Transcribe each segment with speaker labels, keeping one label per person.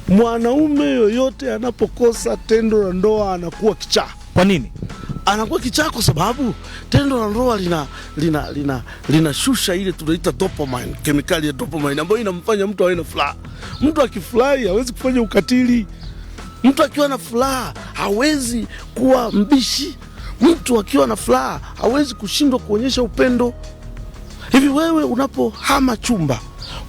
Speaker 1: Mwanaume yoyote anapokosa tendo la ndoa anakuwa kichaa.
Speaker 2: Kwa nini?
Speaker 1: Anakuwa kichaa kwa sababu tendo la ndoa linashusha ile tunaita dopamine, kemikali ya dopamine ambayo inamfanya mtu awe na furaha. Mtu akifurahi hawezi kufanya ukatili. Mtu akiwa na furaha hawezi kuwa mbishi. Mtu akiwa na furaha hawezi kushindwa kuonyesha upendo. Hivi wewe unapohama chumba,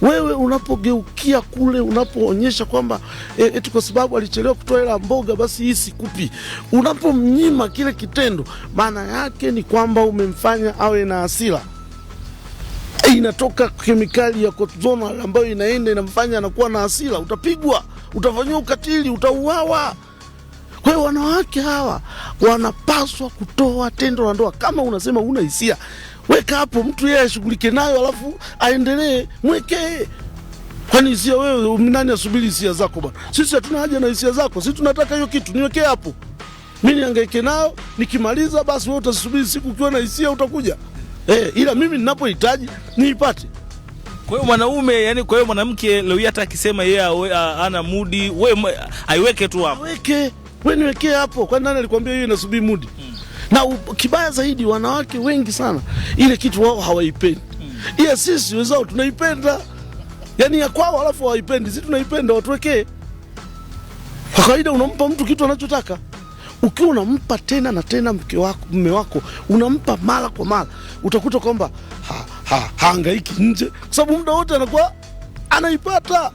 Speaker 1: wewe unapogeukia kule, unapoonyesha kwamba eti kwa sababu alichelewa kutoa hela mboga basi hii sikupi, unapomnyima kile kitendo, maana yake ni kwamba umemfanya awe na hasira. Inatoka kemikali ya cortisol ambayo inaenda inamfanya anakuwa na hasira. Utapigwa, utafanywa ukatili, utauawa. Kwa hiyo wanawake hawa wanapaswa kutoa tendo la ndoa. Kama unasema una hisia, weka hapo, mtu yeye ashughulike nayo, alafu aendelee, mwekee. Kwani hisia wewe, nani asubiri hisia zako bwana? Sisi hatuna haja na hisia zako. Sisi tunataka hiyo kitu, niwekee hapo. Mimi nihangaike nao, nikimaliza basi wewe utasubiri siku ukiwa na hisia utakuja. Ila mimi ninapohitaji niipate.
Speaker 2: Kwa hiyo mwanaume, yani kwa hiyo mwanamke leo hata akisema yeye ana mudi, wewe aiweke tu hapo.
Speaker 1: Aweke, wewe niwekee hapo. Kwani nani alikwambia yeye inasubiri mudi? Na kibaya zaidi, wanawake wengi sana ile kitu wao hawaipendi. Ila sisi wenzao tunaipenda. Yani ya kwao alafu hawaipendi, sisi tunaipenda, watuwekee. Kwa kawaida unampa mtu kitu anachotaka. Ukiwa unampa tena na tena mume wako, unampa mara kwa mara, utakuta kwamba haangaiki nje, kwa sababu muda wote anakuwa anaipata.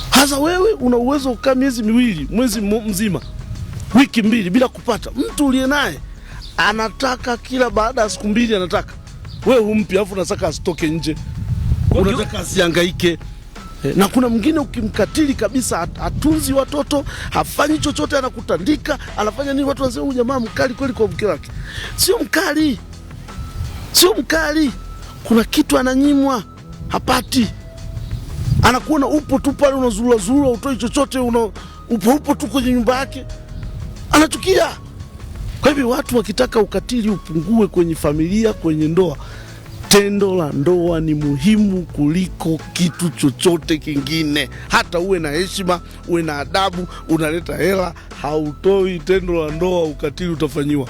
Speaker 1: Hasa wewe una uwezo ukaa miezi miwili, mwezi mzima, wiki mbili bila kupata. Mtu uliye naye anataka kila baada ya siku mbili anataka. Wewe humpi, afu unataka asitoke nje. Unataka asihangaike. Na kuna mwingine ukimkatili kabisa, hatunzi watoto, hafanyi chochote, anakutandika, anafanya nini, watu wanasema huyu jamaa mkali kweli kwa mke wake. Sio mkali. Sio mkali. Kuna kitu ananyimwa, hapati. Anakuona upo tu pale unazurura, utoi chochote, upo tu kwenye nyumba yake. Anachukia. Kwa hivyo watu wakitaka ukatili upungue kwenye familia, kwenye ndoa, tendo la ndoa ni muhimu kuliko kitu chochote kingine. Hata uwe na heshima, uwe na adabu, unaleta hela, hautoi tendo la ndoa, ukatili utafanyiwa.